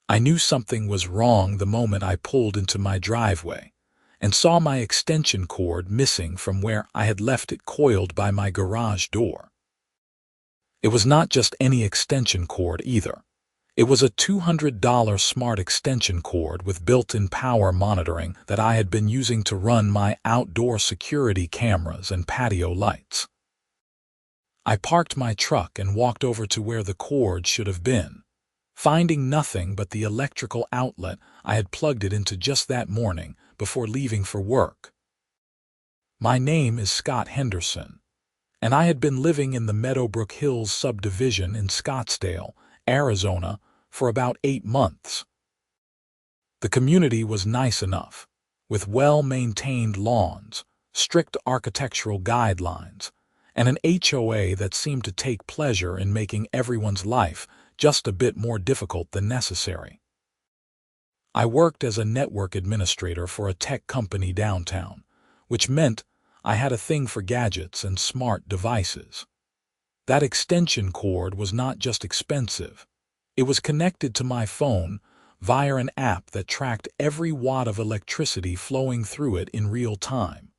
I knew something was wrong the moment I pulled into my driveway and saw my extension cord missing from where I had left it coiled by my garage door. It was not just any extension cord either. It was a $200 smart extension cord with built-in power monitoring that I had been using to run my outdoor security cameras and patio lights. I parked my truck and walked over to where the cord should have been, finding nothing but the electrical outlet I had plugged it into just that morning before leaving for work. My name is Scott Henderson, and I had been living in the Meadowbrook Hills subdivision in Scottsdale, Arizona, for about 8 months. The community was nice enough, with well-maintained lawns, strict architectural guidelines, and an HOA that seemed to take pleasure in making everyone's life just a bit more difficult than necessary. I worked as a network administrator for a tech company downtown, which meant I had a thing for gadgets and smart devices. That extension cord was not just expensive. It was connected to my phone via an app that tracked every watt of electricity flowing through it in real time.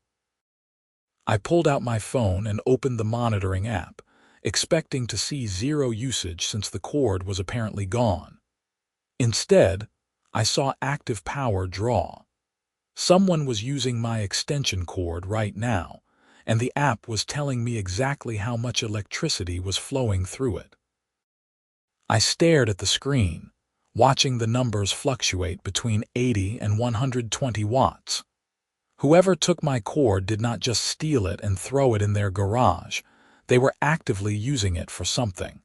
I pulled out my phone and opened the monitoring app, expecting to see zero usage since the cord was apparently gone. Instead, I saw active power draw. Someone was using my extension cord right now, and the app was telling me exactly how much electricity was flowing through it. I stared at the screen, watching the numbers fluctuate between 80 and 120 watts. Whoever took my cord did not just steal it and throw it in their garage. They were actively using it for something.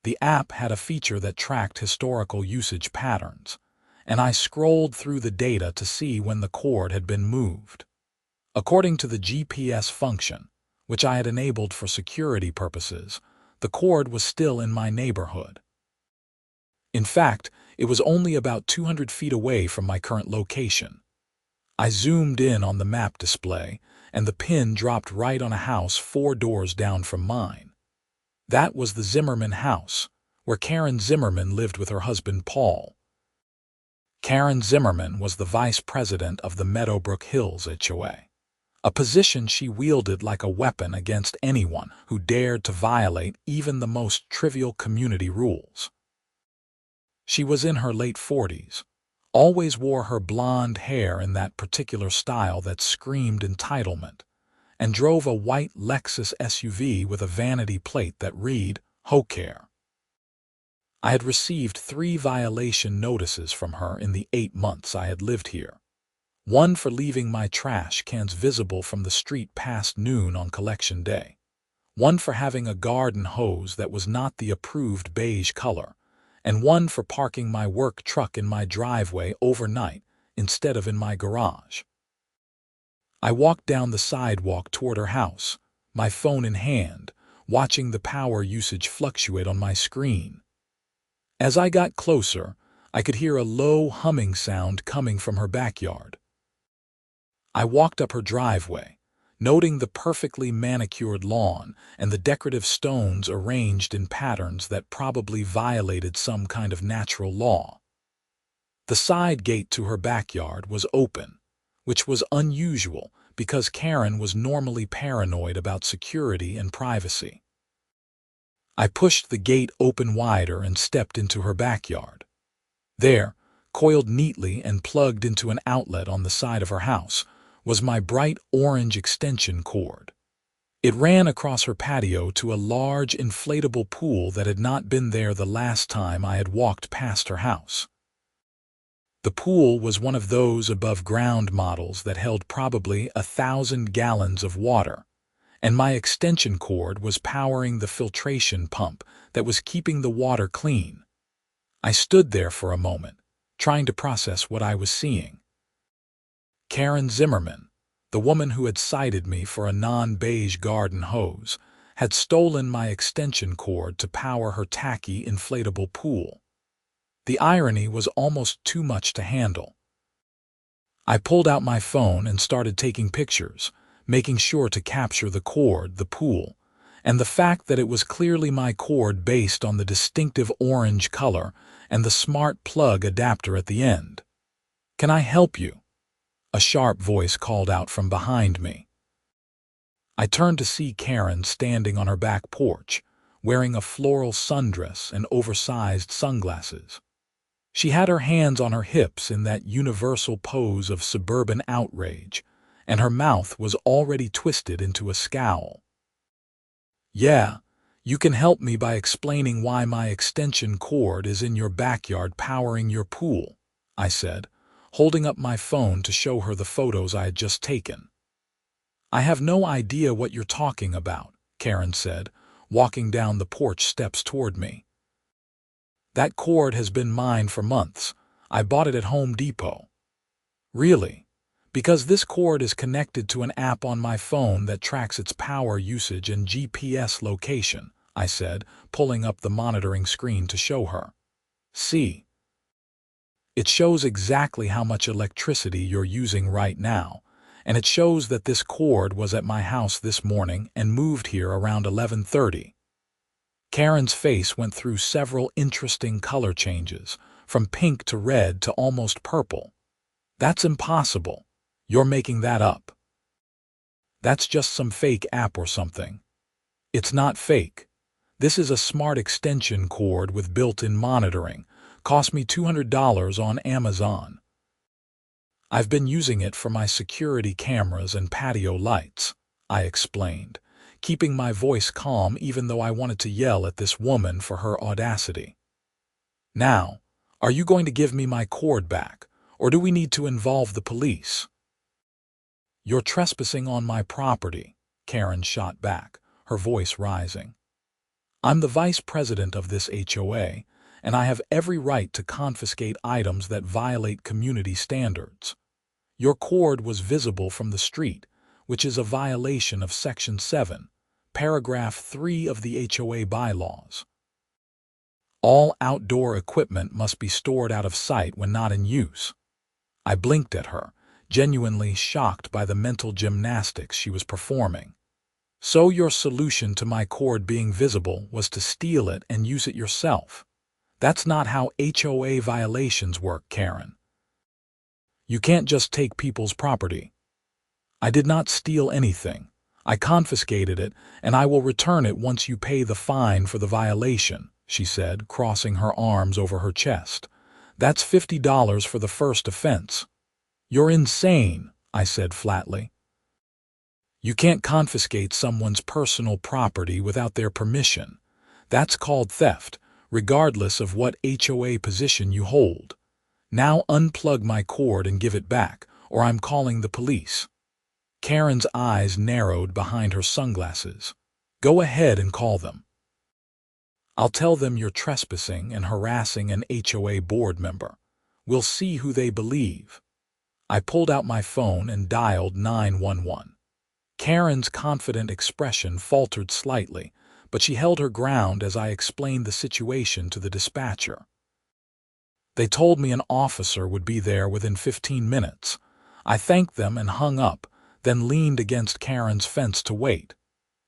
The app had a feature that tracked historical usage patterns, and I scrolled through the data to see when the cord had been moved. According to the GPS function, which I had enabled for security purposes, the cord was still in my neighborhood. In fact, it was only about 200 feet away from my current location. I zoomed in on the map display, and the pin dropped right on a house 4 doors down from mine. That was the Zimmerman house, where Karen Zimmerman lived with her husband Paul. Karen Zimmerman was the vice president of the Meadowbrook Hills HOA, a position she wielded like a weapon against anyone who dared to violate even the most trivial community rules. She was in her late 40s, always wore her blonde hair in that particular style that screamed entitlement, and drove a white Lexus SUV with a vanity plate that read, HOA. I had received 3 violation notices from her in the 8 months I had lived here. One for leaving my trash cans visible from the street past noon on collection day. One for having a garden hose that was not the approved beige color, and one for parking my work truck in my driveway overnight instead of in my garage. I walked down the sidewalk toward her house, my phone in hand, watching the power usage fluctuate on my screen. As I got closer, I could hear a low humming sound coming from her backyard. I walked up her driveway, noting the perfectly manicured lawn and the decorative stones arranged in patterns that probably violated some kind of natural law. The side gate to her backyard was open, which was unusual because Karen was normally paranoid about security and privacy. I pushed the gate open wider and stepped into her backyard. There, coiled neatly and plugged into an outlet on the side of her house, was my bright orange extension cord. It ran across her patio to a large inflatable pool that had not been there the last time I had walked past her house. The pool was one of those above-ground models that held probably 1,000 gallons of water, and my extension cord was powering the filtration pump that was keeping the water clean. I stood there for a moment, trying to process what I was seeing. Karen Zimmerman, the woman who had cited me for a non-beige garden hose, had stolen my extension cord to power her tacky inflatable pool. The irony was almost too much to handle. I pulled out my phone and started taking pictures, making sure to capture the cord, the pool, and the fact that it was clearly my cord based on the distinctive orange color and the smart plug adapter at the end. "Can I help you?" a sharp voice called out from behind me. I turned to see Karen standing on her back porch, wearing a floral sundress and oversized sunglasses. She had her hands on her hips in that universal pose of suburban outrage, and her mouth was already twisted into a scowl. "Yeah, you can help me by explaining why my extension cord is in your backyard powering your pool," I said, holding up my phone to show her the photos I had just taken. "I have no idea what you're talking about," Karen said, walking down the porch steps toward me. "That cord has been mine for months. I bought it at Home Depot." "Really? Because this cord is connected to an app on my phone that tracks its power usage and GPS location," I said, pulling up the monitoring screen to show her. "See? It shows exactly how much electricity you're using right now, and it shows that this cord was at my house this morning and moved here around 11:30. Karen's face went through several interesting color changes, from pink to red to almost purple. "That's impossible. You're making that up. That's just some fake app or something." "It's not fake. This is a smart extension cord with built-in monitoring. Cost me $200 on Amazon. I've been using it for my security cameras and patio lights," I explained, keeping my voice calm even though I wanted to yell at this woman for her audacity. "Now, are you going to give me my cord back, or do we need to involve the police?" "You're trespassing on my property," Karen shot back, her voice rising. "I'm the vice president of this HOA, and I have every right to confiscate items that violate community standards. Your cord was visible from the street, which is a violation of Section 7, Paragraph 3 of the HOA bylaws. All outdoor equipment must be stored out of sight when not in use." I blinked at her, genuinely shocked by the mental gymnastics she was performing. "So your solution to my cord being visible was to steal it and use it yourself? That's not how HOA violations work, Karen. You can't just take people's property." "I did not steal anything. I confiscated it, and I will return it once you pay the fine for the violation," she said, crossing her arms over her chest. "That's $50 for the first offense." "You're insane," I said flatly. "You can't confiscate someone's personal property without their permission. That's called theft, regardless of what HOA position you hold. Now unplug my cord and give it back, or I'm calling the police." Karen's eyes narrowed behind her sunglasses. "Go ahead and call them. I'll tell them you're trespassing and harassing an HOA board member. We'll see who they believe." I pulled out my phone and dialed 911. Karen's confident expression faltered slightly, but she held her ground as I explained the situation to the dispatcher. They told me an officer would be there within 15 minutes. I thanked them and hung up, then leaned against Karen's fence to wait.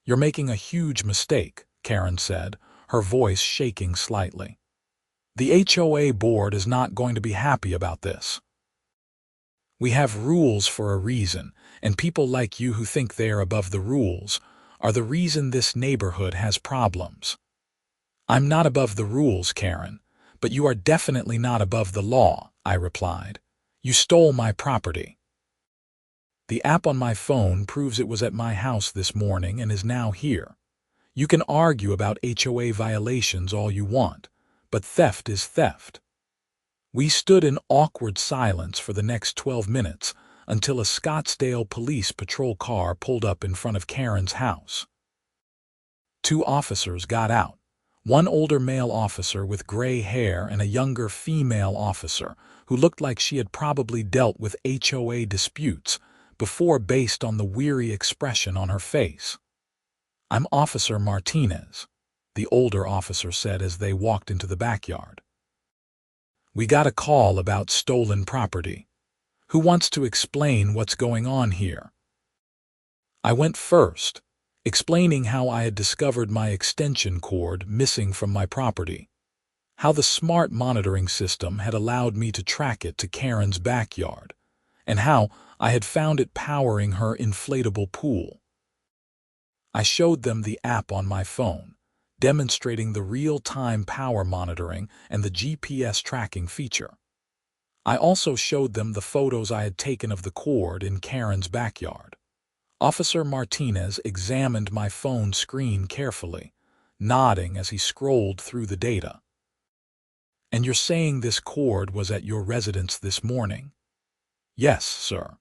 "You're making a huge mistake," Karen said, her voice shaking slightly. "The HOA board is not going to be happy about this. We have rules for a reason, and people like you who think they are above the rules are the reason this neighborhood has problems." "I'm not above the rules, Karen, but you are definitely not above the law," I replied. "You stole my property. The app on my phone proves it was at my house this morning and is now here. You can argue about HOA violations all you want, but theft is theft." We stood in awkward silence for the next 12 minutes until a Scottsdale police patrol car pulled up in front of Karen's house. Two officers got out, one older male officer with gray hair and a younger female officer who looked like she had probably dealt with HOA disputes before based on the weary expression on her face. "I'm Officer Martinez," the older officer said as they walked into the backyard. "We got a call about stolen property. Who wants to explain what's going on here?" I went first, explaining how I had discovered my extension cord missing from my property. how the smart monitoring system had allowed me to track it to Karen's backyard, and how I had found it powering her inflatable pool. I showed them the app on my phone, demonstrating the real-time power monitoring and the GPS tracking feature. I also showed them the photos I had taken of the cord in Karen's backyard. Officer Martinez examined my phone screen carefully, nodding as he scrolled through the data. "And you're saying this cord was at your residence this morning?" "Yes, sir.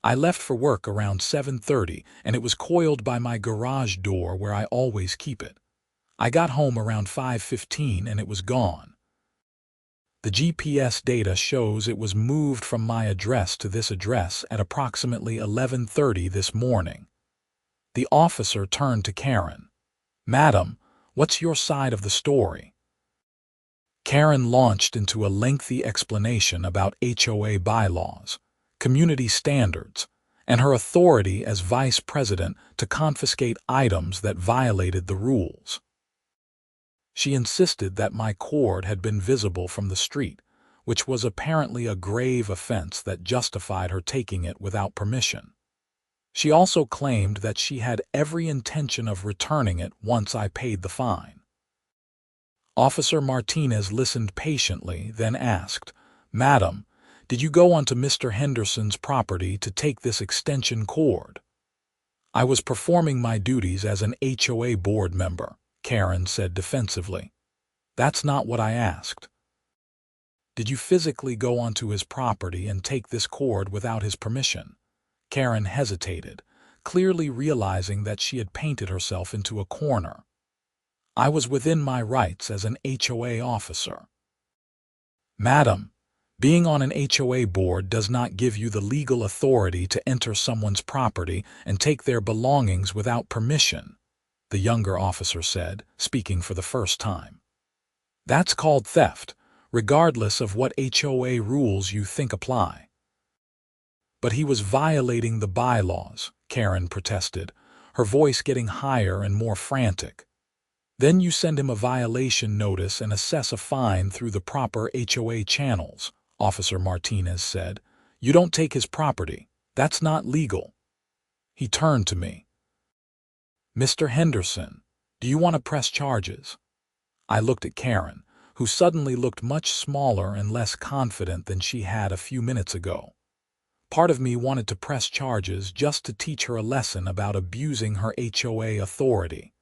I left for work around 7:30, and it was coiled by my garage door where I always keep it. I got home around 5:15 and it was gone. The GPS data shows it was moved from my address to this address at approximately 11:30 this morning." The officer turned to Karen. "Madam, what's your side of the story?" Karen launched into a lengthy explanation about HOA bylaws, community standards, and her authority as vice president to confiscate items that violated the rules. She insisted that my cord had been visible from the street, which was apparently a grave offense that justified her taking it without permission. She also claimed that she had every intention of returning it once I paid the fine. Officer Martinez listened patiently, then asked, "Madam, did you go onto Mr. Henderson's property to take this extension cord?" "I was performing my duties as an HOA board member," Karen said defensively. "That's not what I asked." "Did you physically go onto his property and take this cord without his permission?" Karen hesitated, clearly realizing that she had painted herself into a corner. "I was within my rights as an HOA officer." "Madam, being on an HOA board does not give you the legal authority to enter someone's property and take their belongings without permission," the younger officer said, speaking for the first time. "That's called theft, regardless of what HOA rules you think apply." "But he was violating the bylaws," Karen protested, her voice getting higher and more frantic. "Then you send him a violation notice and assess a fine through the proper HOA channels," Officer Martinez said. "You don't take his property. That's not legal." He turned to me. "Mr. Henderson, do you want to press charges?" I looked at Karen, who suddenly looked much smaller and less confident than she had a few minutes ago. Part of me wanted to press charges just to teach her a lesson about abusing her HOA authority.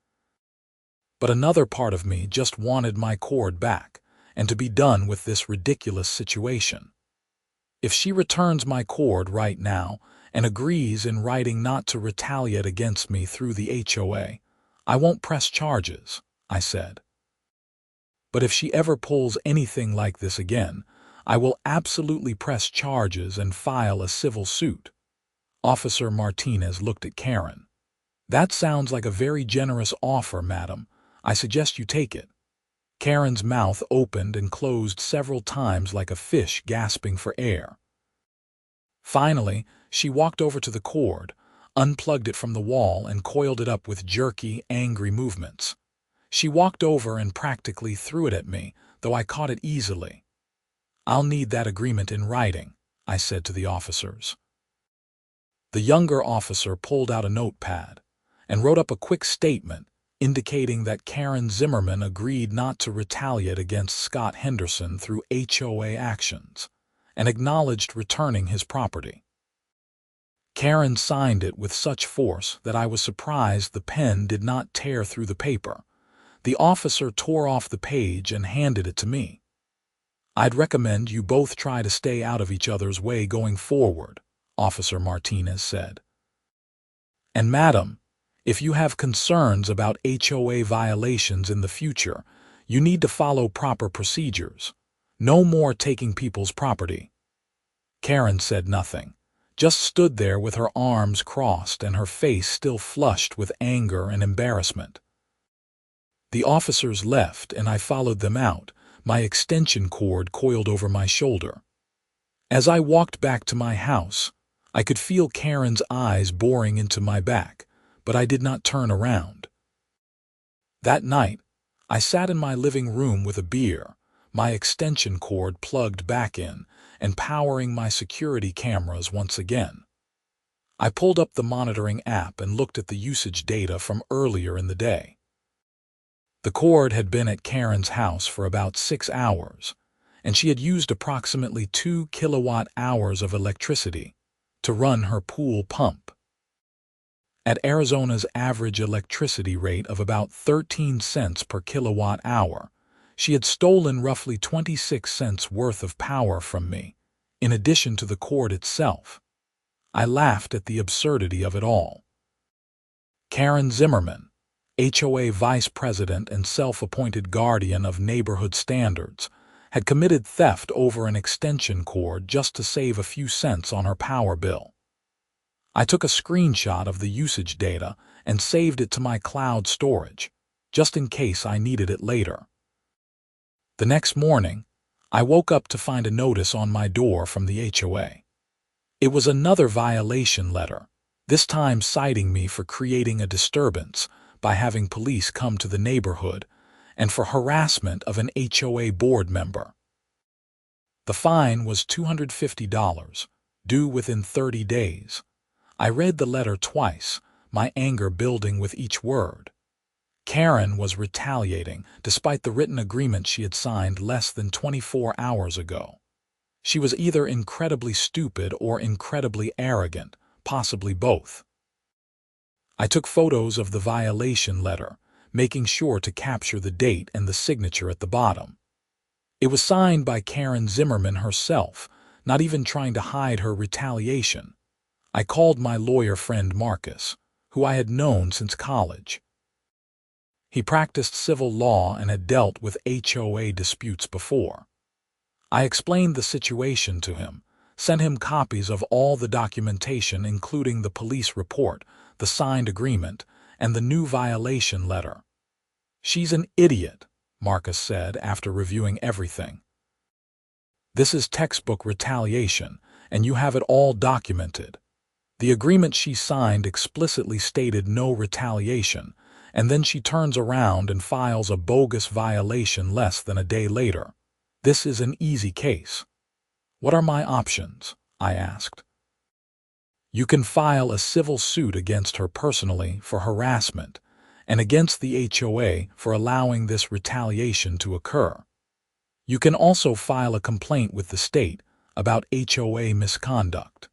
But another part of me just wanted my cord back, and to be done with this ridiculous situation. If she returns my cord right now and agrees in writing not to retaliate against me through the HOA, I won't press charges, I said. But if she ever pulls anything like this again, I will absolutely press charges and file a civil suit. Officer Martinez looked at Karen. "That sounds like a very generous offer, madam. I suggest you take it." Karen's mouth opened and closed several times like a fish gasping for air. Finally, she walked over to the cord, unplugged it from the wall, and coiled it up with jerky, angry movements. She walked over and practically threw it at me, though I caught it easily. "I'll need that agreement in writing," I said to the officers. The younger officer pulled out a notepad and wrote up a quick statement indicating that Karen Zimmerman agreed not to retaliate against Scott Henderson through HOA actions and acknowledged returning his property. Karen signed it with such force that I was surprised the pen did not tear through the paper. The officer tore off the page and handed it to me. "I'd recommend you both try to stay out of each other's way going forward," Officer Martinez said. "And madam, if you have concerns about HOA violations in the future, you need to follow proper procedures. No more taking people's property." Karen said nothing, just stood there with her arms crossed and her face still flushed with anger and embarrassment. The officers left and I followed them out, my extension cord coiled over my shoulder. As I walked back to my house, I could feel Karen's eyes boring into my back, but I did not turn around. That night, I sat in my living room with a beer, my extension cord plugged back in, and powering my security cameras once again. I pulled up the monitoring app and looked at the usage data from earlier in the day. The cord had been at Karen's house for about 6 hours, and she had used approximately 2 kilowatt-hours of electricity to run her pool pump. At Arizona's average electricity rate of about 13 cents per kilowatt-hour, she had stolen roughly 26 cents worth of power from me, in addition to the cord itself. I laughed at the absurdity of it all. Karen Zimmerman, HOA vice president and self-appointed guardian of neighborhood standards, had committed theft over an extension cord just to save a few cents on her power bill. I took a screenshot of the usage data and saved it to my cloud storage, just in case I needed it later. The next morning, I woke up to find a notice on my door from the HOA. It was another violation letter, this time citing me for creating a disturbance by having police come to the neighborhood and for harassment of an HOA board member. The fine was $250, due within 30 days. I read the letter twice, my anger building with each word. Karen was retaliating, despite the written agreement she had signed less than 24 hours ago. She was either incredibly stupid or incredibly arrogant, possibly both. I took photos of the violation letter, making sure to capture the date and the signature at the bottom. It was signed by Karen Zimmerman herself, not even trying to hide her retaliation. I called my lawyer friend Marcus, who I had known since college. He practiced civil law and had dealt with HOA disputes before. I explained the situation to him, sent him copies of all the documentation including the police report, the signed agreement, and the new violation letter. "She's an idiot," Marcus said after reviewing everything. "This is textbook retaliation, and you have it all documented. The agreement she signed explicitly stated no retaliation, and then she turns around and files a bogus violation less than a day later. This is an easy case." "What are my options?" I asked. "You can file a civil suit against her personally for harassment and against the HOA for allowing this retaliation to occur. You can also file a complaint with the state about HOA misconduct.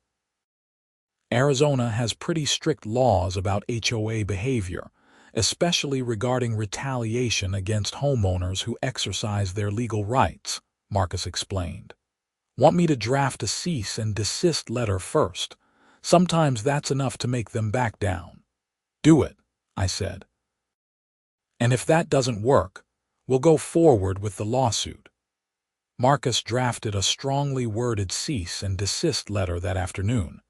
Arizona has pretty strict laws about HOA behavior, especially regarding retaliation against homeowners who exercise their legal rights," Marcus explained. "Want me to draft a cease and desist letter first? Sometimes that's enough to make them back down." "Do it," I said. "And if that doesn't work, we'll go forward with the lawsuit." Marcus drafted a strongly worded cease and desist letter that afternoon,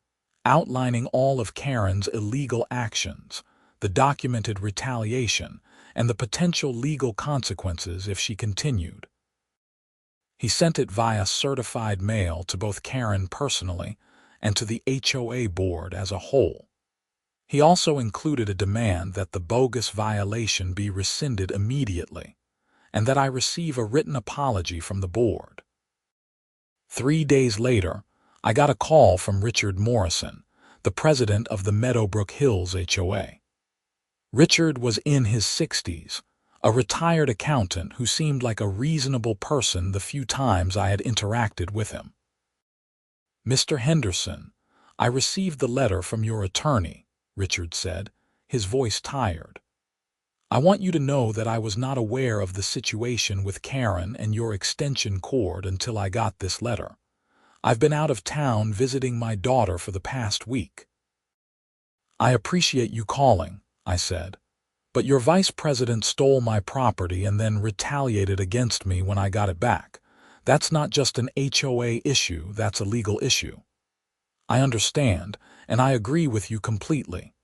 outlining all of Karen's illegal actions, the documented retaliation, and the potential legal consequences if she continued. He sent it via certified mail to both Karen personally and to the HOA board as a whole. He also included a demand that the bogus violation be rescinded immediately, and that I receive a written apology from the board. 3 days later, I got a call from Richard Morrison, the president of the Meadowbrook Hills HOA. Richard was in his 60s, a retired accountant who seemed like a reasonable person the few times I had interacted with him. "Mr. Henderson, I received the letter from your attorney," Richard said, his voice tired. "I want you to know that I was not aware of the situation with Karen and your extension cord until I got this letter. I've been out of town visiting my daughter for the past week." "I appreciate you calling," I said, "but your vice president stole my property and then retaliated against me when I got it back. That's not just an HOA issue, that's a legal issue." "I understand, and I agree with you completely.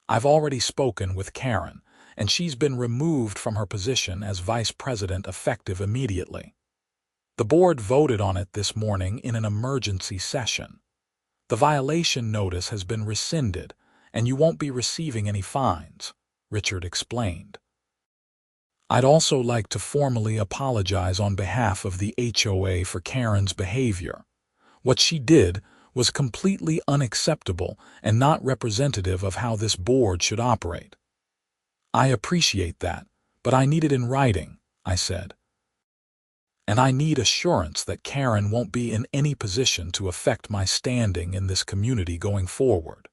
I've already spoken with Karen, and she's been removed from her position as vice president effective immediately. The board voted on it this morning in an emergency session. The violation notice has been rescinded, and you won't be receiving any fines," Richard explained. I'd also like to formally apologize on behalf of the HOA for Karen's behavior. What she did was completely unacceptable and not representative of how this board should operate. I appreciate that, but I need it in writing, I said. And I need assurance that Karen won't be in any position to affect my standing in this community going forward.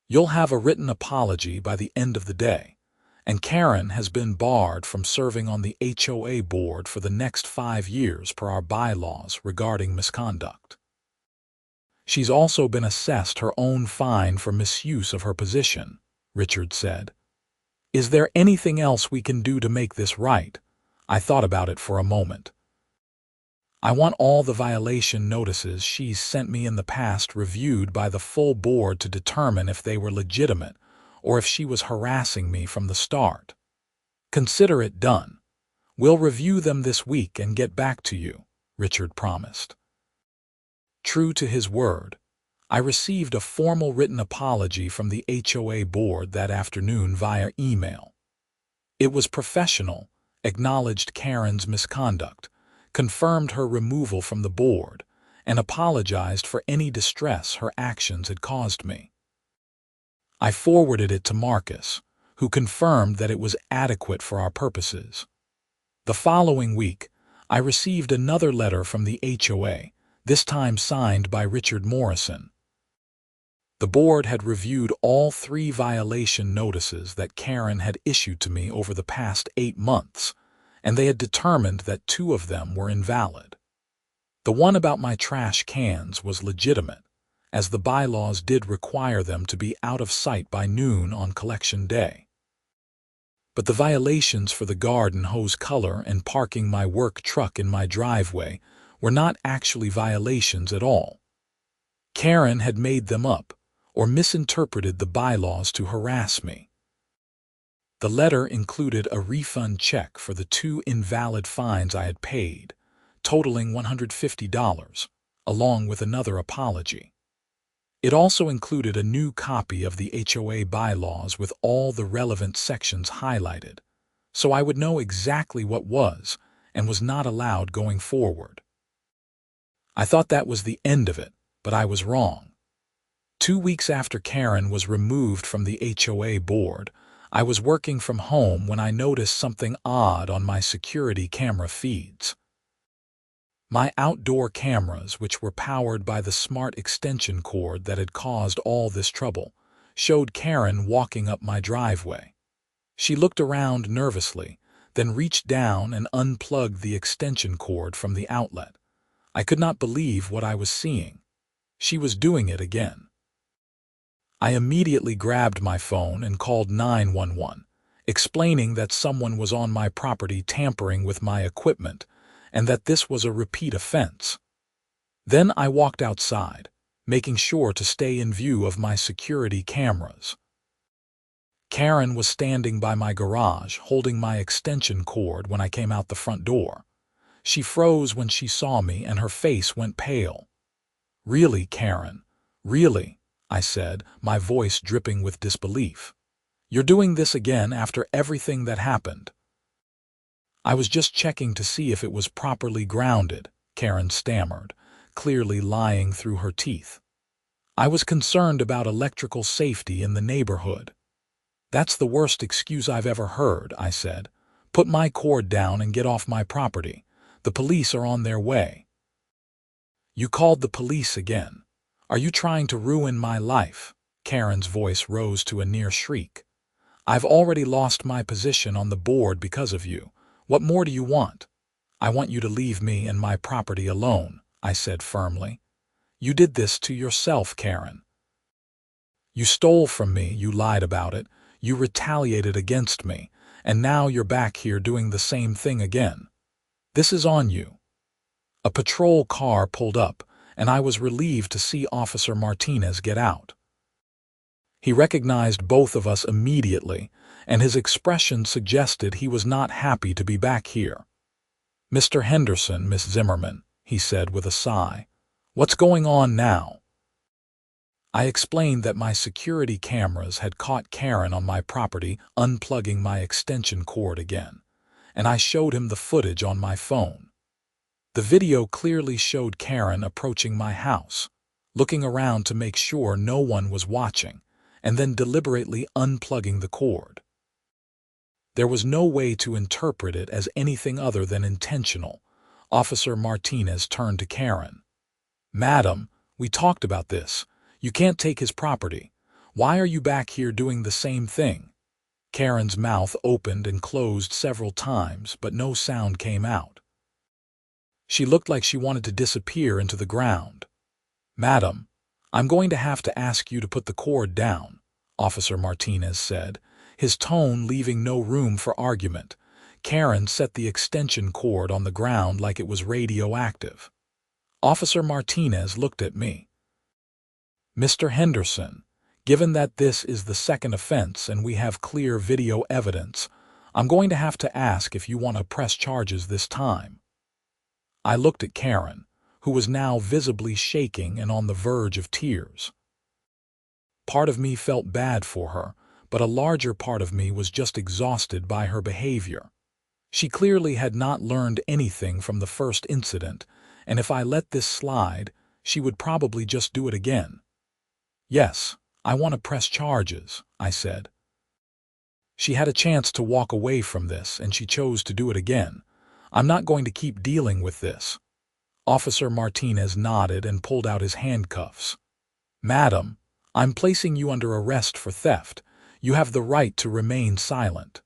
You'll have a written apology by the end of the day, and Karen has been barred from serving on the HOA board for the next 5 years per our bylaws regarding misconduct. She's also been assessed her own fine for misuse of her position, Richard said. Is there anything else we can do to make this right? I thought about it for a moment. I want all the violation notices she's sent me in the past reviewed by the full board to determine if they were legitimate or if she was harassing me from the start. Consider it done. We'll review them this week and get back to you, Richard promised. True to his word, I received a formal written apology from the HOA board that afternoon via email. It was professional, acknowledged Karen's misconduct, confirmed her removal from the board, and apologized for any distress her actions had caused me. I forwarded it to Marcus, who confirmed that it was adequate for our purposes. The following week, I received another letter from the HOA, this time signed by Richard Morrison. The board had reviewed all 3 violation notices that Karen had issued to me over the past 8 months, and they had determined that 2 of them were invalid. The one about my trash cans was legitimate, as the bylaws did require them to be out of sight by noon on collection day. But the violations for the garden hose color and parking my work truck in my driveway were not actually violations at all. Karen had made them up or misinterpreted the bylaws to harass me. The letter included a refund check for the 2 invalid fines I had paid, totaling $150, along with another apology. It also included a new copy of the HOA bylaws with all the relevant sections highlighted, so I would know exactly what was and was not allowed going forward. I thought that was the end of it, but I was wrong. 2 weeks after Karen was removed from the HOA board, I was working from home when I noticed something odd on my security camera feeds. My outdoor cameras, which were powered by the smart extension cord that had caused all this trouble, showed Karen walking up my driveway. She looked around nervously, then reached down and unplugged the extension cord from the outlet. I could not believe what I was seeing. She was doing it again. I immediately grabbed my phone and called 911, explaining that someone was on my property tampering with my equipment and that this was a repeat offense. Then I walked outside, making sure to stay in view of my security cameras. Karen was standing by my garage holding my extension cord when I came out the front door. She froze when she saw me and her face went pale. "Really, Karen? Really?" I said, my voice dripping with disbelief. "You're doing this again after everything that happened?" "I was just checking to see if it was properly grounded," Karen stammered, clearly lying through her teeth. "I was concerned about electrical safety in the neighborhood." "That's the worst excuse I've ever heard," I said. "Put my cord down and get off my property. The police are on their way." "You called the police again. Are you trying to ruin my life?" Karen's voice rose to a near shriek. "I've already lost my position on the board because of you. What more do you want?" "I want you to leave me and my property alone," I said firmly. "You did this to yourself, Karen. You stole from me, you lied about it, you retaliated against me, and now you're back here doing the same thing again. This is on you." A patrol car pulled up, and I was relieved to see Officer Martinez get out. He recognized both of us immediately, and his expression suggested he was not happy to be back here. "Mr. Henderson, Miss Zimmerman," he said with a sigh. "What's going on now?" I explained that my security cameras had caught Karen on my property unplugging my extension cord again, and I showed him the footage on my phone. The video clearly showed Karen approaching my house, looking around to make sure no one was watching, and then deliberately unplugging the cord. There was no way to interpret it as anything other than intentional. Officer Martinez turned to Karen. "Madam, we talked about this. You can't take his property. Why are you back here doing the same thing?" Karen's mouth opened and closed several times, but no sound came out. She looked like she wanted to disappear into the ground. "Madam, I'm going to have to ask you to put the cord down," Officer Martinez said, his tone leaving no room for argument. Karen set the extension cord on the ground like it was radioactive. Officer Martinez looked at me. "Mr. Henderson, given that this is the second offense and we have clear video evidence, I'm going to have to ask if you want to press charges this time." I looked at Karen, who was now visibly shaking and on the verge of tears. Part of me felt bad for her, but a larger part of me was just exhausted by her behavior. She clearly had not learned anything from the first incident, and if I let this slide, she would probably just do it again. "Yes, I want to press charges," I said. She had a chance to walk away from this, and she chose to do it again. "I'm not going to keep dealing with this." Officer Martinez nodded and pulled out his handcuffs. "Madam, I'm placing you under arrest for theft. You have the right to remain silent."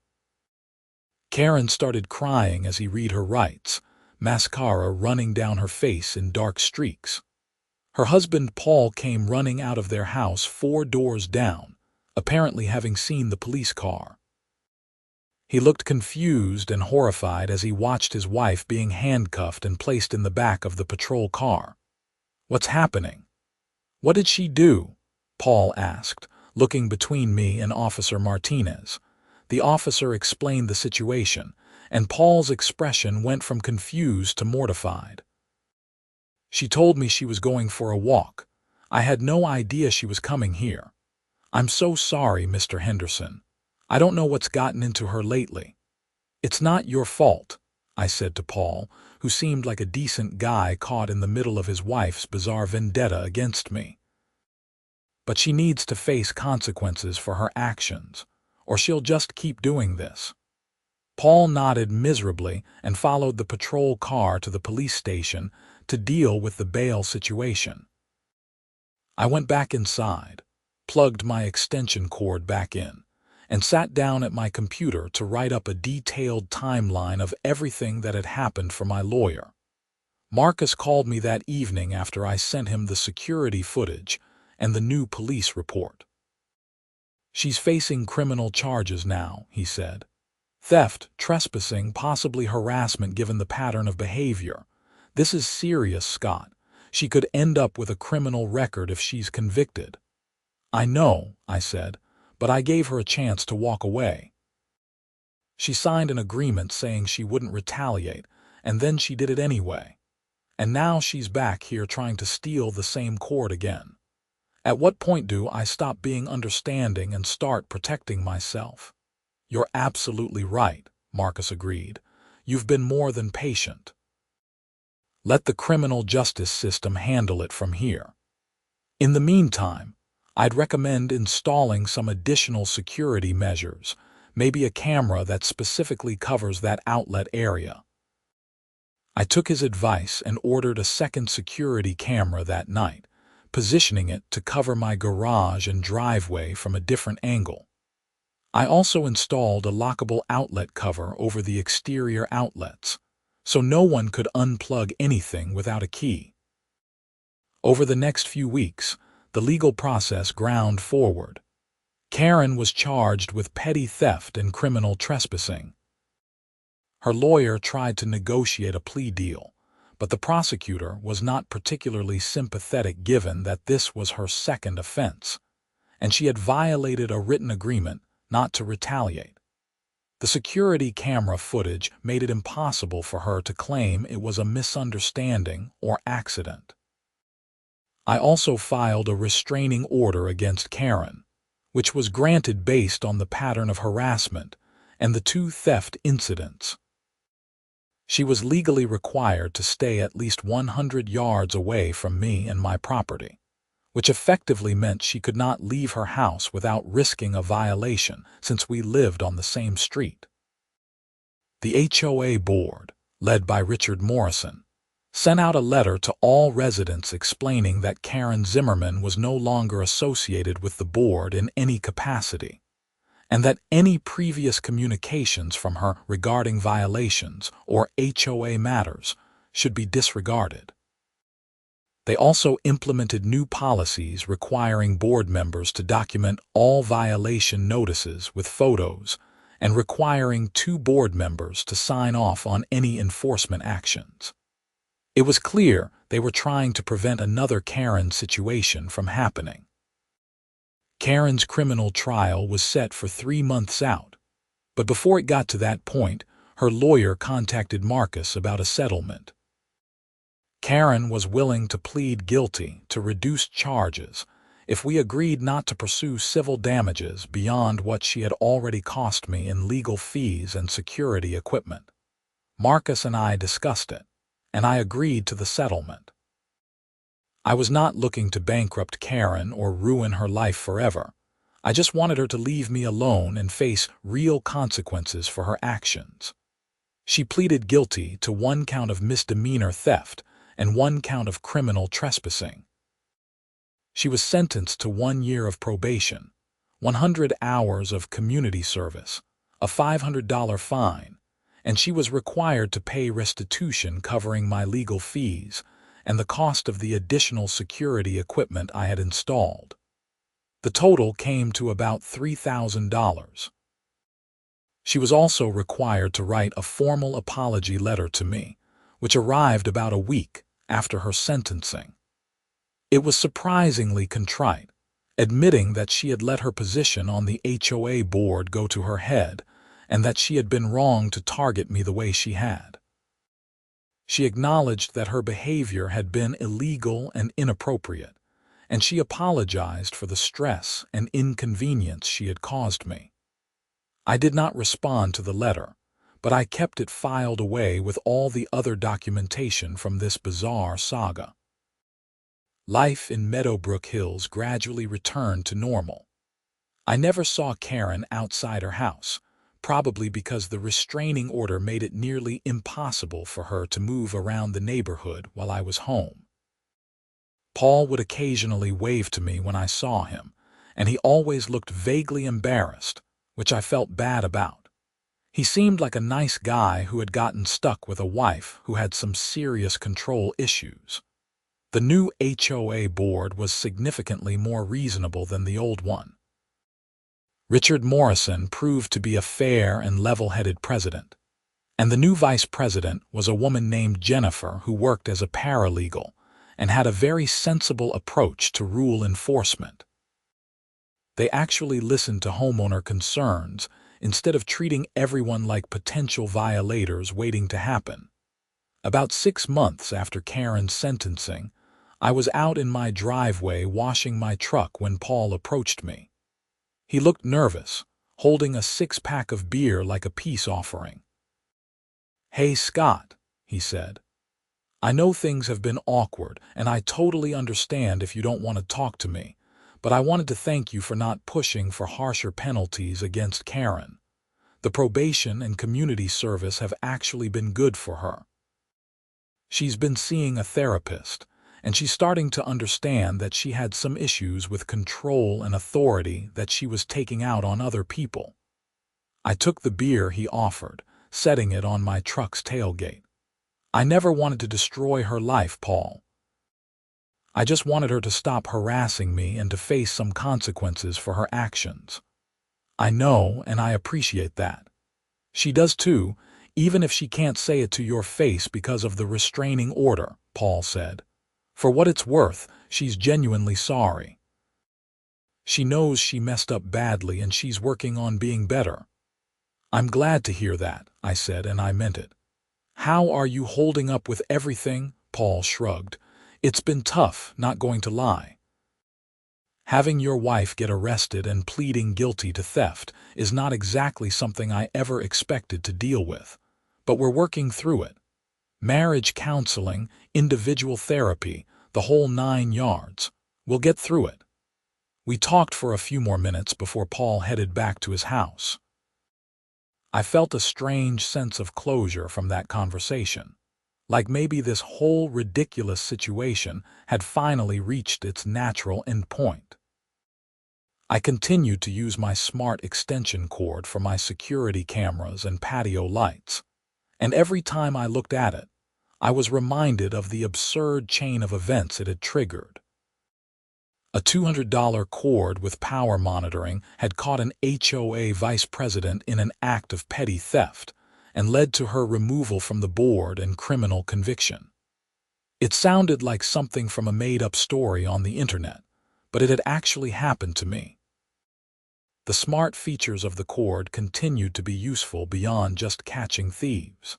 Karen started crying as he read her rights, mascara running down her face in dark streaks. Her husband Paul came running out of their house 4 doors down, apparently having seen the police car. He looked confused and horrified as he watched his wife being handcuffed and placed in the back of the patrol car. "What's happening? What did she do?" Paul asked, looking between me and Officer Martinez. The officer explained the situation, and Paul's expression went from confused to mortified. "She told me she was going for a walk. I had no idea she was coming here. I'm so sorry, Mr. Henderson. I don't know what's gotten into her lately." "It's not your fault," I said to Paul, who seemed like a decent guy caught in the middle of his wife's bizarre vendetta against me. "But she needs to face consequences for her actions, or she'll just keep doing this." Paul nodded miserably and followed the patrol car to the police station to deal with the bail situation. I went back inside, plugged my extension cord back in, and sat down at my computer to write up a detailed timeline of everything that had happened for my lawyer. Marcus called me that evening after I sent him the security footage and the new police report. "She's facing criminal charges now," he said. "Theft, trespassing, possibly harassment given the pattern of behavior. This is serious, Scott. She could end up with a criminal record if she's convicted." "I know," I said, "but I gave her a chance to walk away." "She signed an agreement saying she wouldn't retaliate, and then she did it anyway. And now she's back here trying to steal the same cord again. At what point do I stop being understanding and start protecting myself?" "You're absolutely right," Marcus agreed. "You've been more than patient. Let the criminal justice system handle it from here. In the meantime, I'd recommend installing some additional security measures, maybe a camera that specifically covers that outlet area." I took his advice and ordered a second security camera that night, positioning it to cover my garage and driveway from a different angle. I also installed a lockable outlet cover over the exterior outlets, so no one could unplug anything without a key. Over the next few weeks, the legal process ground forward. Karen was charged with petty theft and criminal trespassing. Her lawyer tried to negotiate a plea deal, but the prosecutor was not particularly sympathetic given that this was her second offense, and she had violated a written agreement not to retaliate. The security camera footage made it impossible for her to claim it was a misunderstanding or accident. I also filed a restraining order against Karen, which was granted based on the pattern of harassment and the 2 theft incidents. She was legally required to stay at least 100 yards away from me and my property, which effectively meant she could not leave her house without risking a violation since we lived on the same street. The HOA board, led by Richard Morrison, sent out a letter to all residents explaining that Karen Zimmerman was no longer associated with the board in any capacity, and that any previous communications from her regarding violations or HOA matters should be disregarded. They also implemented new policies requiring board members to document all violation notices with photos and requiring 2 board members to sign off on any enforcement actions. It was clear they were trying to prevent another Karen situation from happening. Karen's criminal trial was set for 3 months out, but before it got to that point, her lawyer contacted Marcus about a settlement. Karen was willing to plead guilty to reduced charges if we agreed not to pursue civil damages beyond what she had already cost me in legal fees and security equipment. Marcus and I discussed it, and I agreed to the settlement. I was not looking to bankrupt Karen or ruin her life forever. I just wanted her to leave me alone and face real consequences for her actions. She pleaded guilty to 1 count of misdemeanor theft and 1 count of criminal trespassing. She was sentenced to 1 year of probation, 100 hours of community service, a $500 fine, and she was required to pay restitution covering my legal fees and the cost of the additional security equipment I had installed. The total came to about $3,000. She was also required to write a formal apology letter to me, which arrived about a week after her sentencing. It was surprisingly contrite, admitting that she had let her position on the HOA board go to her head and that she had been wrong to target me the way she had. She acknowledged that her behavior had been illegal and inappropriate, and she apologized for the stress and inconvenience she had caused me. I did not respond to the letter, but I kept it filed away with all the other documentation from this bizarre saga. Life in Meadowbrook Hills gradually returned to normal. I never saw Karen outside her house, probably because the restraining order made it nearly impossible for her to move around the neighborhood while I was home. Paul would occasionally wave to me when I saw him, and he always looked vaguely embarrassed, which I felt bad about. He seemed like a nice guy who had gotten stuck with a wife who had some serious control issues. The new HOA board was significantly more reasonable than the old one. Richard Morrison proved to be a fair and level-headed president, and the new vice president was a woman named Jennifer who worked as a paralegal and had a very sensible approach to rule enforcement. They actually listened to homeowner concerns instead of treating everyone like potential violators waiting to happen. About 6 months after Karen's sentencing, I was out in my driveway washing my truck when Paul approached me. He looked nervous, holding a 6-pack of beer like a peace offering. "Hey, Scott," he said. "I know things have been awkward, and I totally understand if you don't want to talk to me, but I wanted to thank you for not pushing for harsher penalties against Karen. The probation and community service have actually been good for her. She's been seeing a therapist, and she's starting to understand that she had some issues with control and authority that she was taking out on other people." I took the beer he offered, setting it on my truck's tailgate. "I never wanted to destroy her life, Paul. I just wanted her to stop harassing me and to face some consequences for her actions. I know, and I appreciate that. She does too, even if she can't say it to your face because of the restraining order," Paul said. "For what it's worth, she's genuinely sorry. She knows she messed up badly and she's working on being better." "I'm glad to hear that," I said, and I meant it. "How are you holding up with everything?" Paul shrugged. "It's been tough, not going to lie. Having your wife get arrested and pleading guilty to theft is not exactly something I ever expected to deal with, but we're working through it. Marriage counseling, individual therapy, the whole 9 yards. We'll get through it. We talked for a few more minutes before Paul headed back to his house. I felt a strange sense of closure from that conversation, like maybe this whole ridiculous situation had finally reached its natural endpoint. I continued to use my smart extension cord for my security cameras and patio lights, and every time I looked at it, I was reminded of the absurd chain of events it had triggered. A $200 cord with power monitoring had caught an HOA vice president in an act of petty theft and led to her removal from the board and criminal conviction. It sounded like something from a made-up story on the internet, but it had actually happened to me. The smart features of the cord continued to be useful beyond just catching thieves.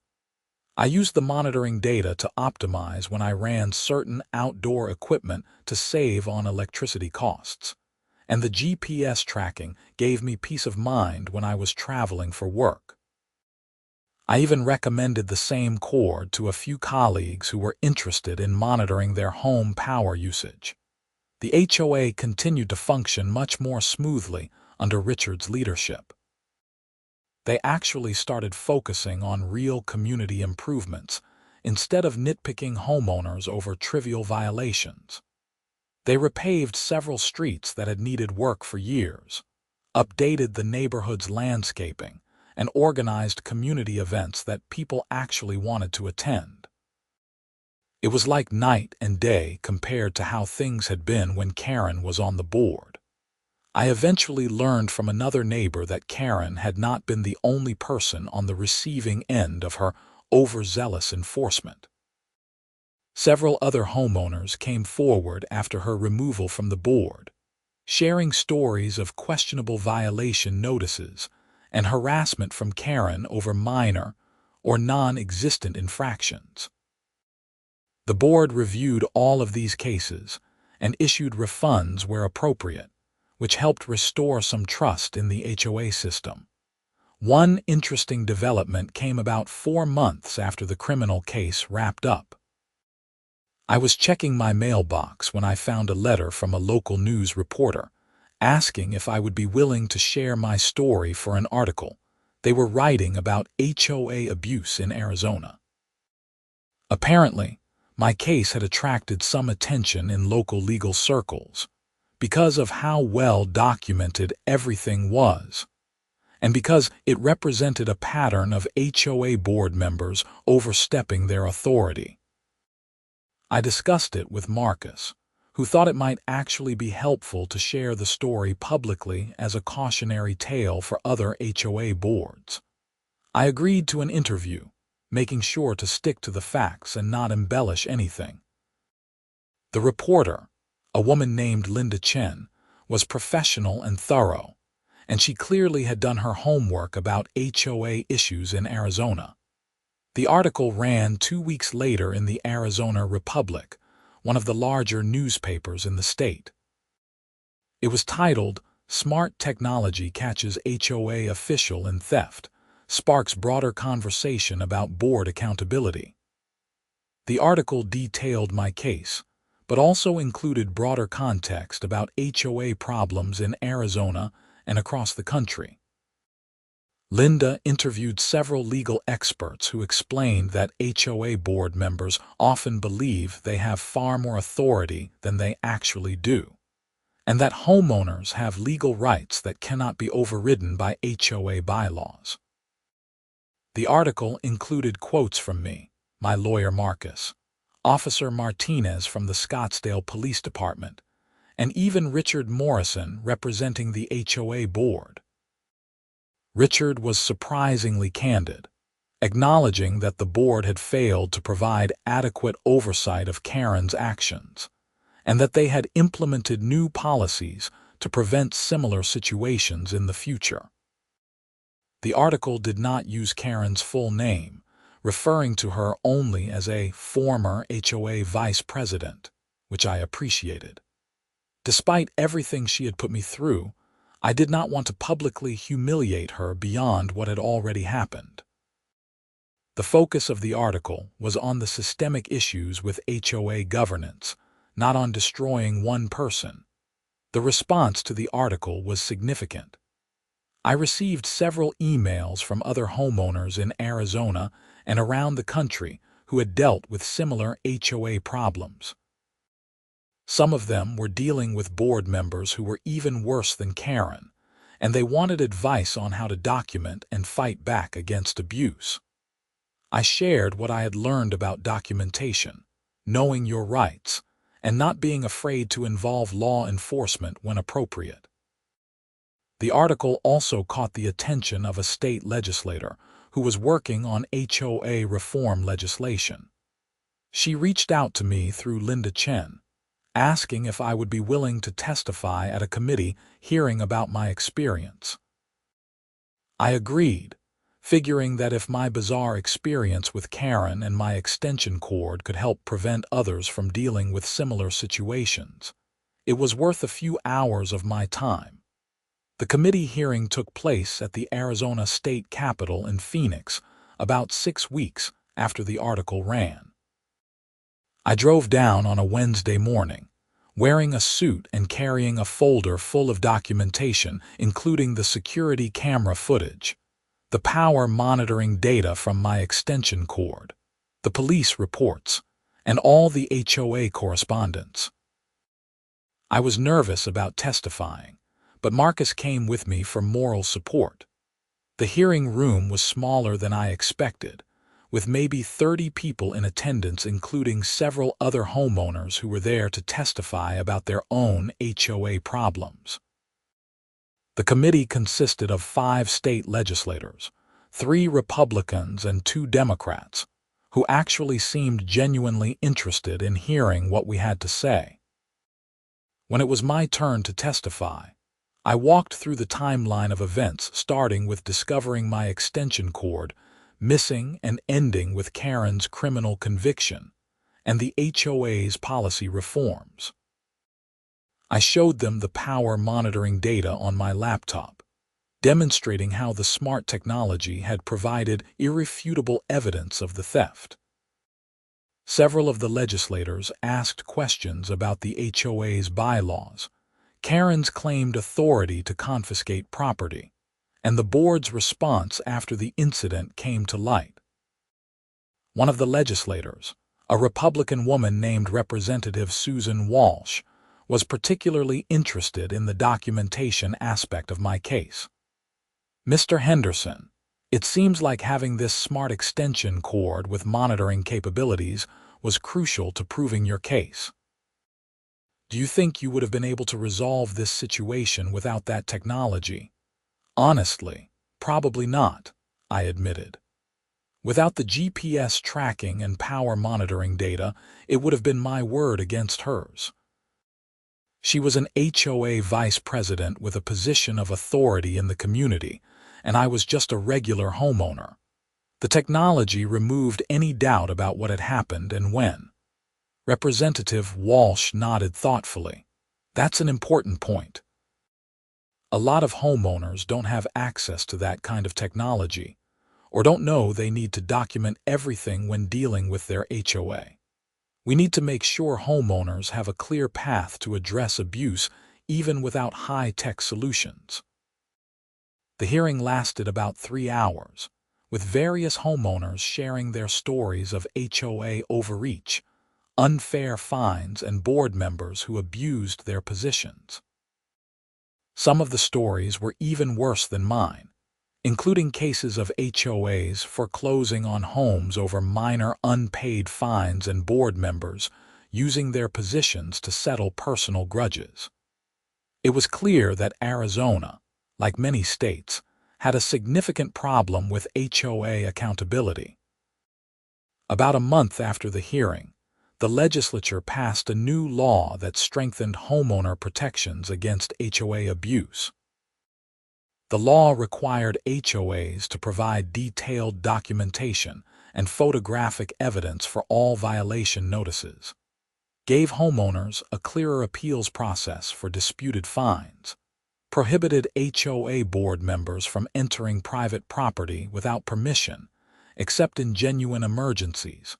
I used the monitoring data to optimize when I ran certain outdoor equipment to save on electricity costs, and the GPS tracking gave me peace of mind when I was traveling for work. I even recommended the same cord to a few colleagues who were interested in monitoring their home power usage. The HOA continued to function much more smoothly under Richard's leadership. They actually started focusing on real community improvements instead of nitpicking homeowners over trivial violations. They repaved several streets that had needed work for years, updated the neighborhood's landscaping, and organized community events that people actually wanted to attend. It was like night and day compared to how things had been when Karen was on the board. I eventually learned from another neighbor that Karen had not been the only person on the receiving end of her overzealous enforcement. Several other homeowners came forward after her removal from the board, sharing stories of questionable violation notices and harassment from Karen over minor or non-existent infractions. The board reviewed all of these cases and issued refunds where appropriate, which helped restore some trust in the HOA system. One interesting development came about 4 months after the criminal case wrapped up. I was checking my mailbox when I found a letter from a local news reporter asking if I would be willing to share my story for an article. They were writing about HOA abuse in Arizona. Apparently, my case had attracted some attention in local legal circles because of how well documented everything was, and because it represented a pattern of HOA board members overstepping their authority. I discussed it with Marcus, who thought it might actually be helpful to share the story publicly as a cautionary tale for other HOA boards. I agreed to an interview, making sure to stick to the facts and not embellish anything. The reporter, a woman named Linda Chen, was professional and thorough, and she clearly had done her homework about HOA issues in Arizona. The article ran 2 weeks later in the Arizona Republic, one of the larger newspapers in the state. It was titled, "Smart Technology Catches HOA Official in Theft, Sparks Broader Conversation About Board Accountability." The article detailed my case, but also included broader context about HOA problems in Arizona and across the country. Linda interviewed several legal experts who explained that HOA board members often believe they have far more authority than they actually do, and that homeowners have legal rights that cannot be overridden by HOA bylaws. The article included quotes from me, my lawyer Marcus, Officer Martinez from the Scottsdale Police Department, and even Richard Morrison representing the HOA board. Richard was surprisingly candid, acknowledging that the board had failed to provide adequate oversight of Karen's actions, and that they had implemented new policies to prevent similar situations in the future. The article did not use Karen's full name, referring to her only as a former HOA vice president, which I appreciated. Despite everything she had put me through, I did not want to publicly humiliate her beyond what had already happened. The focus of the article was on the systemic issues with HOA governance, not on destroying one person. The response to the article was significant. I received several emails from other homeowners in Arizona and around the country who had dealt with similar HOA problems. Some of them were dealing with board members who were even worse than Karen, and they wanted advice on how to document and fight back against abuse. I shared what I had learned about documentation, knowing your rights, and not being afraid to involve law enforcement when appropriate. The article also caught the attention of a state legislator who was working on HOA reform legislation. She reached out to me through Linda Chen, asking if I would be willing to testify at a committee hearing about my experience. I agreed, figuring that if my bizarre experience with Karen and my extension cord could help prevent others from dealing with similar situations, it was worth a few hours of my time. The committee hearing took place at the Arizona State Capitol in Phoenix about 6 weeks after the article ran. I drove down on a Wednesday morning, wearing a suit and carrying a folder full of documentation, including the security camera footage, the power monitoring data from my extension cord, the police reports, and all the HOA correspondence. I was nervous about testifying, but Marcus came with me for moral support. The hearing room was smaller than I expected, with maybe 30 people in attendance, including several other homeowners who were there to testify about their own HOA problems. The committee consisted of 5 state legislators, 3 Republicans and 2 Democrats, who actually seemed genuinely interested in hearing what we had to say. When it was my turn to testify, I walked through the timeline of events, starting with discovering my extension cord missing and ending with Karen's criminal conviction and the HOA's policy reforms. I showed them the power monitoring data on my laptop, demonstrating how the smart technology had provided irrefutable evidence of the theft. Several of the legislators asked questions about the HOA's bylaws, Karen's claimed authority to confiscate property, and the board's response after the incident came to light. One of the legislators, a Republican woman named Representative Susan Walsh, was particularly interested in the documentation aspect of my case. Mr. Henderson, it seems like having this smart extension cord with monitoring capabilities was crucial to proving your case. Do you think you would have been able to resolve this situation without that technology? Honestly, probably not, I admitted. Without the GPS tracking and power monitoring data, it would have been my word against hers. She was an HOA vice president with a position of authority in the community, and I was just a regular homeowner. The technology removed any doubt about what had happened and when. Representative Walsh nodded thoughtfully. That's an important point. A lot of homeowners don't have access to that kind of technology, or don't know they need to document everything when dealing with their HOA. We need to make sure homeowners have a clear path to address abuse even without high-tech solutions. The hearing lasted about 3 hours, with various homeowners sharing their stories of HOA overreach, unfair fines, and board members who abused their positions. Some of the stories were even worse than mine, including cases of HOAs foreclosing on homes over minor unpaid fines and board members using their positions to settle personal grudges. It was clear that Arizona, like many states, had a significant problem with HOA accountability. About a month after the hearing, the legislature passed a new law that strengthened homeowner protections against HOA abuse. The law required HOAs to provide detailed documentation and photographic evidence for all violation notices, gave homeowners a clearer appeals process for disputed fines, prohibited HOA board members from entering private property without permission, except in genuine emergencies,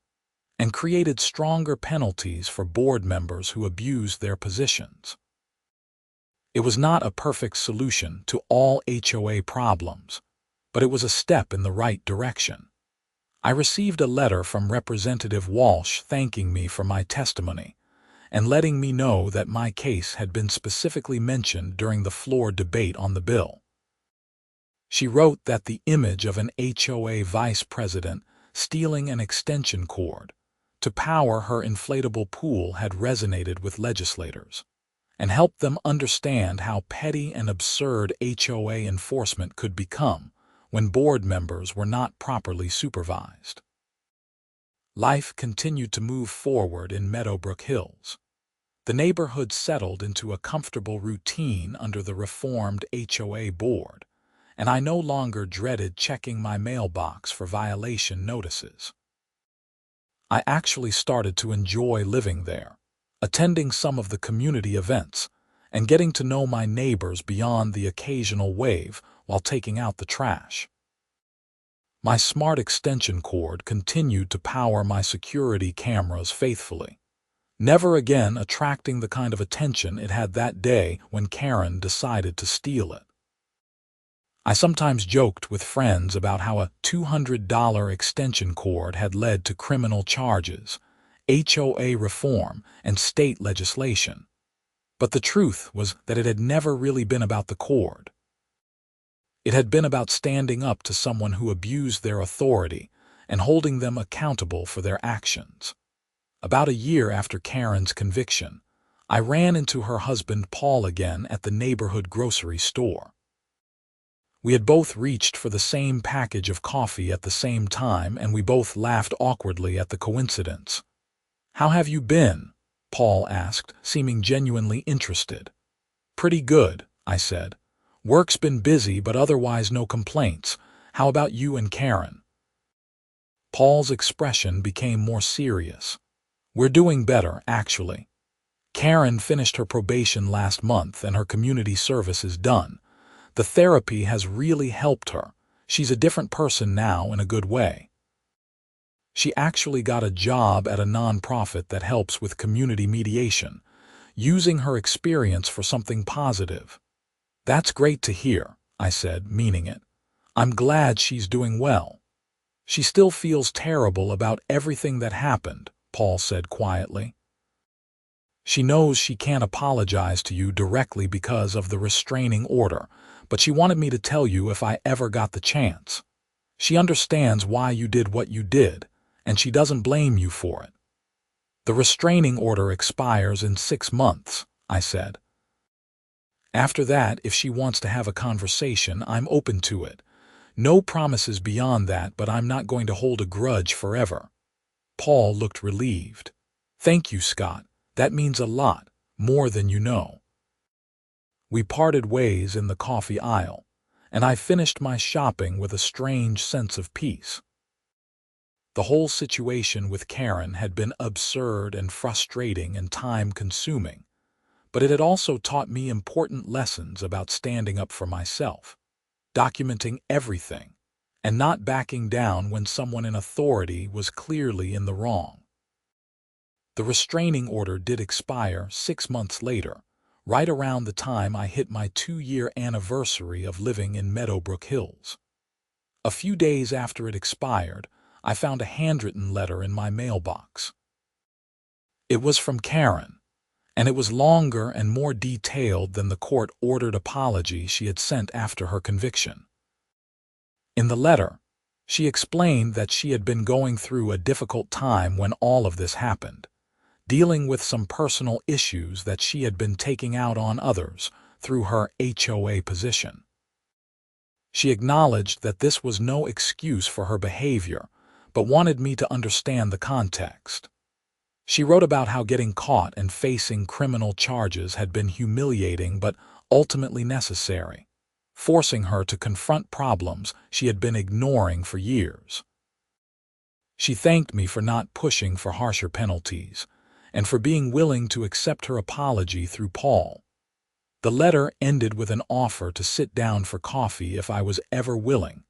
and created stronger penalties for board members who abused their positions. It was not a perfect solution to all HOA problems, but it was a step in the right direction. I received a letter from Representative Walsh thanking me for my testimony and letting me know that my case had been specifically mentioned during the floor debate on the bill. She wrote that the image of an HOA vice president stealing an extension cord to power her inflatable pool had resonated with legislators and helped them understand how petty and absurd HOA enforcement could become when board members were not properly supervised. Life continued to move forward in Meadowbrook Hills. The neighborhood settled into a comfortable routine under the reformed HOA board, and I no longer dreaded checking my mailbox for violation notices. I actually started to enjoy living there, attending some of the community events, and getting to know my neighbors beyond the occasional wave while taking out the trash. My smart extension cord continued to power my security cameras faithfully, never again attracting the kind of attention it had that day when Karen decided to steal it. I sometimes joked with friends about how a $200 extension cord had led to criminal charges, HOA reform, and state legislation. But the truth was that it had never really been about the cord. It had been about standing up to someone who abused their authority and holding them accountable for their actions. About a year after Karen's conviction, I ran into her husband Paul again at the neighborhood grocery store. We had both reached for the same package of coffee at the same time, and we both laughed awkwardly at the coincidence. "How have you been?" Paul asked, seeming genuinely interested. "Pretty good," I said. "Work's been busy, but otherwise no complaints. How about you and Karen?" Paul's expression became more serious. "We're doing better, actually. Karen finished her probation last month and her community service is done. The therapy has really helped her. She's a different person now in a good way. She actually got a job at a nonprofit that helps with community mediation, using her experience for something positive." "That's great to hear," I said, meaning it. "I'm glad she's doing well." "She still feels terrible about everything that happened," Paul said quietly. "She knows she can't apologize to you directly because of the restraining order, but she wanted me to tell you if I ever got the chance. She understands why you did what you did, and she doesn't blame you for it." "The restraining order expires in 6 months," I said. "After that, if she wants to have a conversation, I'm open to it. No promises beyond that, but I'm not going to hold a grudge forever." Paul looked relieved. "Thank you, Scott. That means a lot, more than you know." We parted ways in the coffee aisle, and I finished my shopping with a strange sense of peace. The whole situation with Karen had been absurd and frustrating and time-consuming, but it had also taught me important lessons about standing up for myself, documenting everything, and not backing down when someone in authority was clearly in the wrong. The restraining order did expire 6 months later, right around the time I hit my 2-year anniversary of living in Meadowbrook Hills. A few days after it expired, I found a handwritten letter in my mailbox. It was from Karen, and it was longer and more detailed than the court-ordered apology she had sent after her conviction. In the letter, she explained that she had been going through a difficult time when all of this happened, dealing with some personal issues that she had been taking out on others through her HOA position. She acknowledged that this was no excuse for her behavior, but wanted me to understand the context. She wrote about how getting caught and facing criminal charges had been humiliating but ultimately necessary, forcing her to confront problems she had been ignoring for years. She thanked me for not pushing for harsher penalties, and for being willing to accept her apology through Paul. The letter ended with an offer to sit down for coffee if I was ever willing,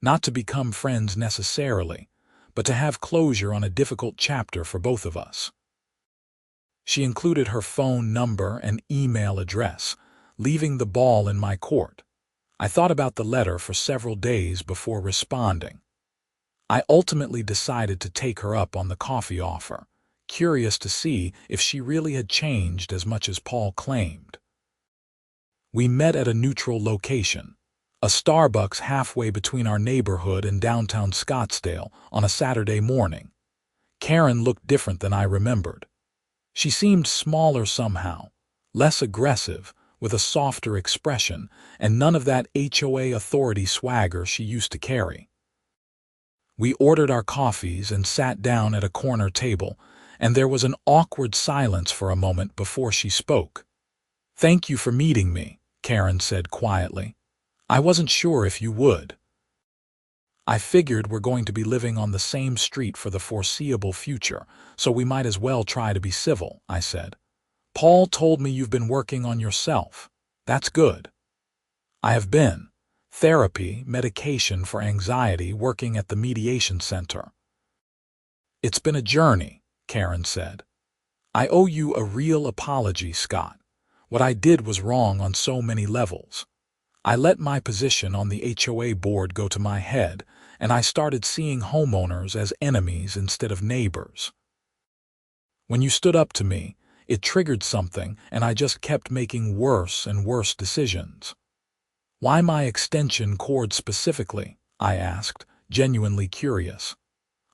Not to become friends necessarily, but to have closure on a difficult chapter for both of us. She included her phone number and email address, leaving the ball in my court. I thought about the letter for several days before responding. I ultimately decided to take her up on the coffee offer, curious to see if she really had changed as much as Paul claimed. We met at a neutral location, a Starbucks halfway between our neighborhood and downtown Scottsdale, on a Saturday morning. Karen looked different than I remembered. She seemed smaller somehow, less aggressive, with a softer expression, and none of that HOA authority swagger she used to carry. We ordered our coffees and sat down at a corner table, and there was an awkward silence for a moment before she spoke. "Thank you for meeting me," Karen said quietly. "I wasn't sure if you would." "I figured we're going to be living on the same street for the foreseeable future, so we might as well try to be civil," I said. "Paul told me you've been working on yourself. That's good." "I have been. Therapy, medication for anxiety, working at the mediation center." "It's been a journey," Karen said. "I owe you a real apology, Scott. What I did was wrong on so many levels. I let my position on the HOA board go to my head, and I started seeing homeowners as enemies instead of neighbors. When you stood up to me, it triggered something, and I just kept making worse and worse decisions." "Why my extension cord specifically?" I asked, genuinely curious.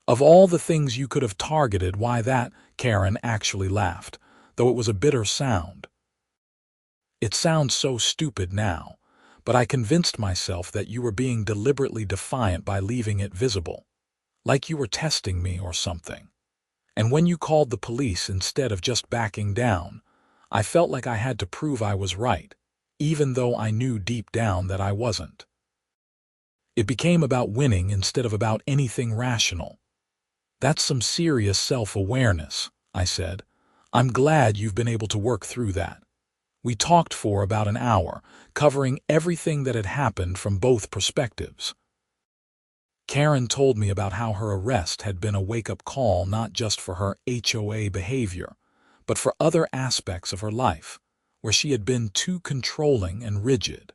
"Of all the things you could have targeted, why that?" Karen actually laughed, though it was a bitter sound. "It sounds so stupid now, but I convinced myself that you were being deliberately defiant by leaving it visible, like you were testing me or something. And when you called the police instead of just backing down, I felt like I had to prove I was right, even though I knew deep down that I wasn't. It became about winning instead of about anything rational." "That's some serious self-awareness," I said. "I'm glad you've been able to work through that." We talked for about an hour, covering everything that had happened from both perspectives. Karen told me about how her arrest had been a wake-up call not just for her HOA behavior, but for other aspects of her life, where she had been too controlling and rigid.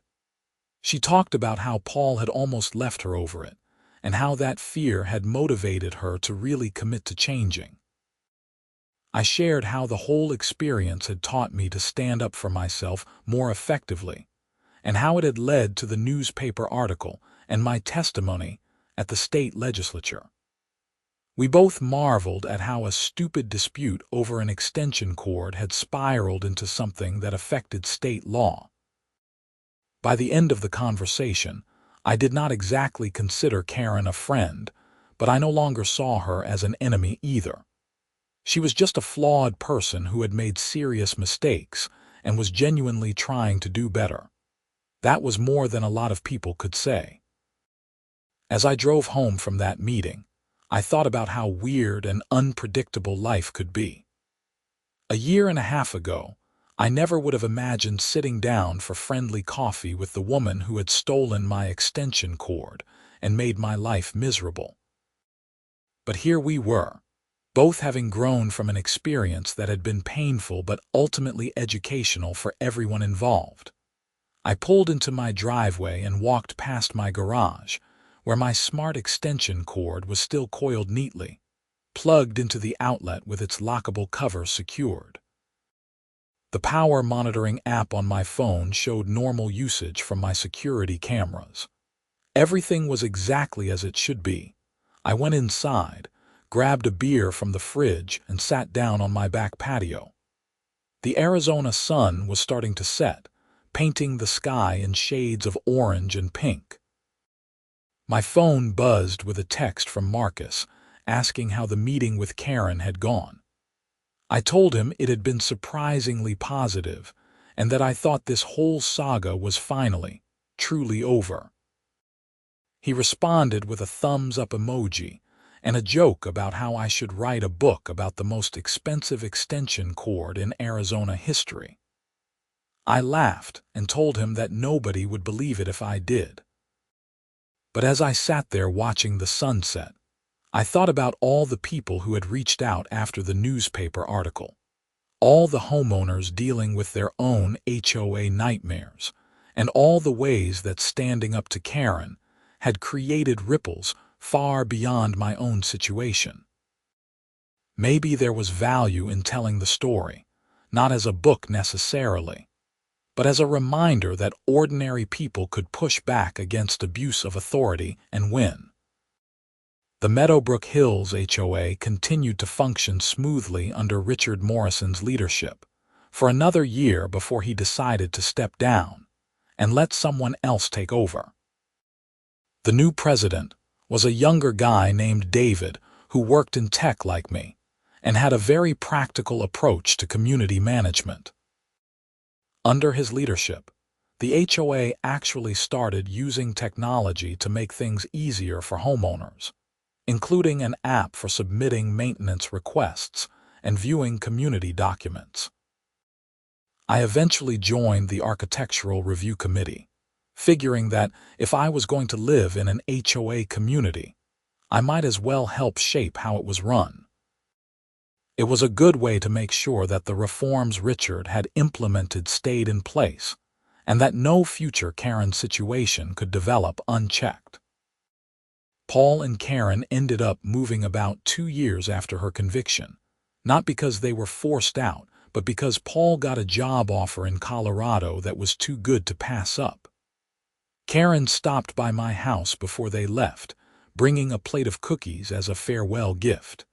She talked about how Paul had almost left her over it, and how that fear had motivated her to really commit to changing. I shared how the whole experience had taught me to stand up for myself more effectively, and how it had led to the newspaper article and my testimony at the state legislature. We both marveled at how a stupid dispute over an extension cord had spiraled into something that affected state law. By the end of the conversation, I did not exactly consider Karen a friend, but I no longer saw her as an enemy either. She was just a flawed person who had made serious mistakes and was genuinely trying to do better. That was more than a lot of people could say. As I drove home from that meeting, I thought about how weird and unpredictable life could be. A year and a half ago, I never would have imagined sitting down for friendly coffee with the woman who had stolen my extension cord and made my life miserable. But here we were, both having grown from an experience that had been painful but ultimately educational for everyone involved. I pulled into my driveway and walked past my garage, where my smart extension cord was still coiled neatly, plugged into the outlet with its lockable cover secured. The power monitoring app on my phone showed normal usage from my security cameras. Everything was exactly as it should be. I went inside, grabbed a beer from the fridge, and sat down on my back patio. The Arizona sun was starting to set, painting the sky in shades of orange and pink. My phone buzzed with a text from Marcus, asking how the meeting with Karen had gone. I told him it had been surprisingly positive, and that I thought this whole saga was finally, truly over. He responded with a thumbs-up emoji and a joke about how I should write a book about the most expensive extension cord in Arizona history. I laughed and told him that nobody would believe it if I did. But as I sat there watching the sunset, I thought about all the people who had reached out after the newspaper article, all the homeowners dealing with their own HOA nightmares, and all the ways that standing up to Karen had created ripples far beyond my own situation. Maybe there was value in telling the story, not as a book necessarily, but as a reminder that ordinary people could push back against abuse of authority and win. The Meadowbrook Hills HOA continued to function smoothly under Richard Morrison's leadership for another year before he decided to step down and let someone else take over. The new president was a younger guy named David who worked in tech like me and had a very practical approach to community management. Under his leadership, the HOA actually started using technology to make things easier for homeowners, including an app for submitting maintenance requests and viewing community documents. I eventually joined the Architectural Review Committee, figuring that if I was going to live in an HOA community, I might as well help shape how it was run. It was a good way to make sure that the reforms Richard had implemented stayed in place, and that no future Karen situation could develop unchecked. Paul and Karen ended up moving about 2 years after her conviction, not because they were forced out, but because Paul got a job offer in Colorado that was too good to pass up. Karen stopped by my house before they left, bringing a plate of cookies as a farewell gift.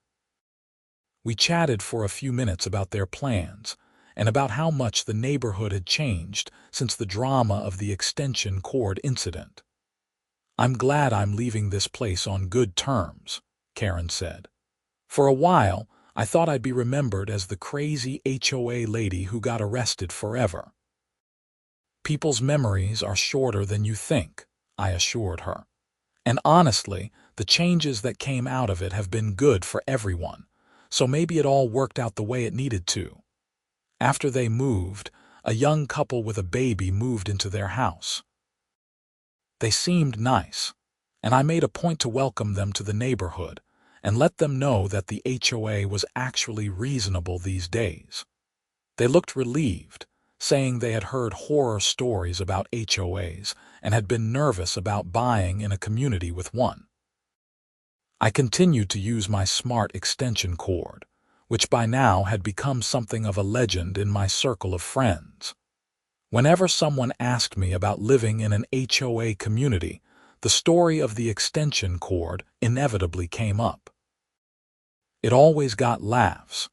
We chatted for a few minutes about their plans and about how much the neighborhood had changed since the drama of the extension cord incident. "I'm glad I'm leaving this place on good terms," Karen said. "For a while, I thought I'd be remembered as the crazy HOA lady who got arrested forever." "People's memories are shorter than you think," I assured her. "And honestly, the changes that came out of it have been good for everyone, so maybe it all worked out the way it needed to." After they moved, a young couple with a baby moved into their house. They seemed nice, and I made a point to welcome them to the neighborhood and let them know that the HOA was actually reasonable these days. They looked relieved, saying they had heard horror stories about HOAs and had been nervous about buying in a community with one. I continued to use my smart extension cord, which by now had become something of a legend in my circle of friends. Whenever someone asked me about living in an HOA community, the story of the extension cord inevitably came up. It always got laughs,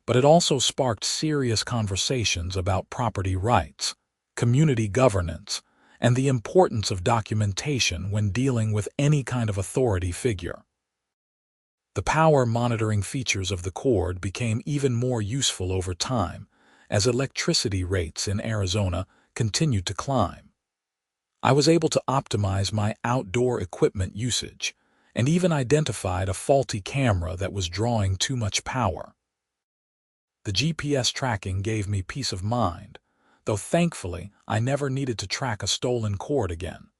but it also sparked serious conversations about property rights, community governance, and the importance of documentation when dealing with any kind of authority figure. The power monitoring features of the cord became even more useful over time as electricity rates in Arizona continued to climb. I was able to optimize my outdoor equipment usage and even identified a faulty camera that was drawing too much power. The GPS tracking gave me peace of mind, though thankfully I never needed to track a stolen cord again.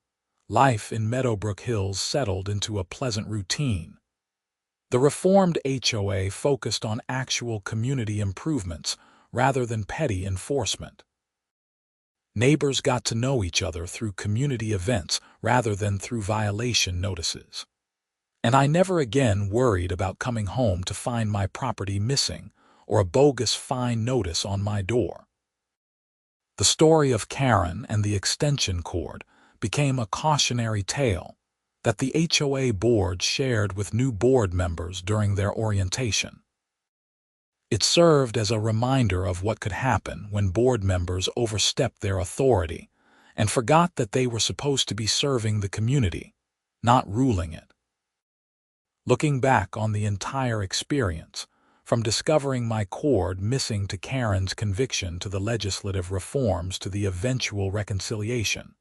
Life in Meadowbrook Hills settled into a pleasant routine. The reformed HOA focused on actual community improvements rather than petty enforcement. Neighbors got to know each other through community events rather than through violation notices. And I never again worried about coming home to find my property missing or a bogus fine notice on my door. The story of Karen and the extension cord became a cautionary tale that the HOA board shared with new board members during their orientation. It served as a reminder of what could happen when board members overstepped their authority and forgot that they were supposed to be serving the community, not ruling it. Looking back on the entire experience, from discovering my cord missing to Karen's conviction to the legislative reforms to the eventual reconciliation,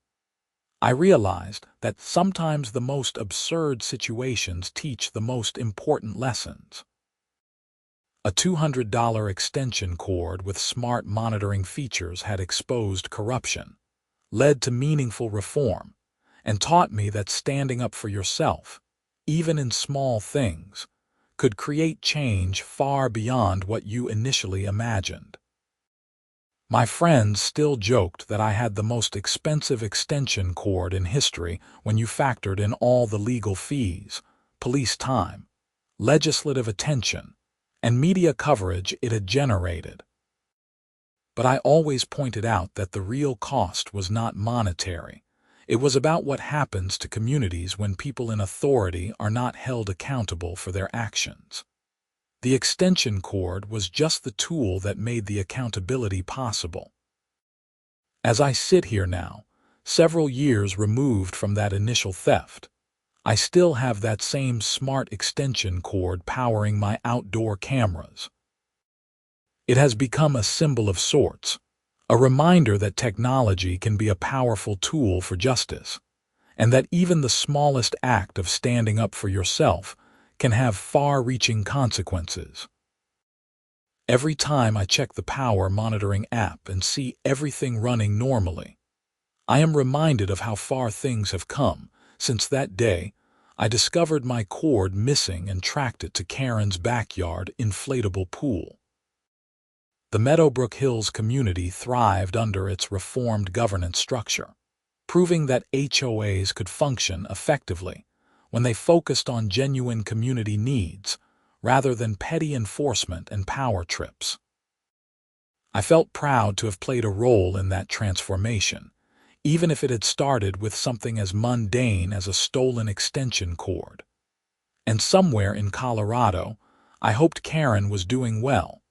I realized that sometimes the most absurd situations teach the most important lessons. A $200 extension cord with smart monitoring features had exposed corruption, led to meaningful reform, and taught me that standing up for yourself, even in small things, could create change far beyond what you initially imagined. My friends still joked that I had the most expensive extension cord in history when you factored in all the legal fees, police time, legislative attention, and media coverage it had generated. But I always pointed out that the real cost was not monetary. It was about what happens to communities when people in authority are not held accountable for their actions. The extension cord was just the tool that made the accountability possible. As I sit here now, several years removed from that initial theft, I still have that same smart extension cord powering my outdoor cameras. It has become a symbol of sorts, a reminder that technology can be a powerful tool for justice, and that even the smallest act of standing up for yourself can have far-reaching consequences. Every time I check the power monitoring app and see everything running normally, I am reminded of how far things have come since that day I discovered my cord missing and tracked it to Karen's backyard inflatable pool. The Meadowbrook Hills community thrived under its reformed governance structure, proving that HOAs could function effectively when they focused on genuine community needs rather than petty enforcement and power trips. I felt proud to have played a role in that transformation, even if it had started with something as mundane as a stolen extension cord. And somewhere in Colorado, I hoped Karen was doing well,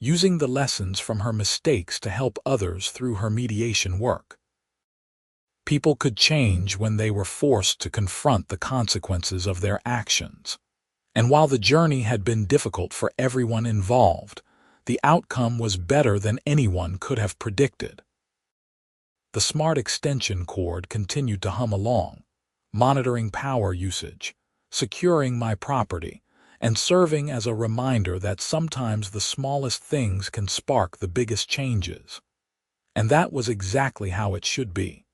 using the lessons from her mistakes to help others through her mediation work. People could change when they were forced to confront the consequences of their actions. And while the journey had been difficult for everyone involved, the outcome was better than anyone could have predicted. The smart extension cord continued to hum along, monitoring power usage, securing my property, and serving as a reminder that sometimes the smallest things can spark the biggest changes. And that was exactly how it should be.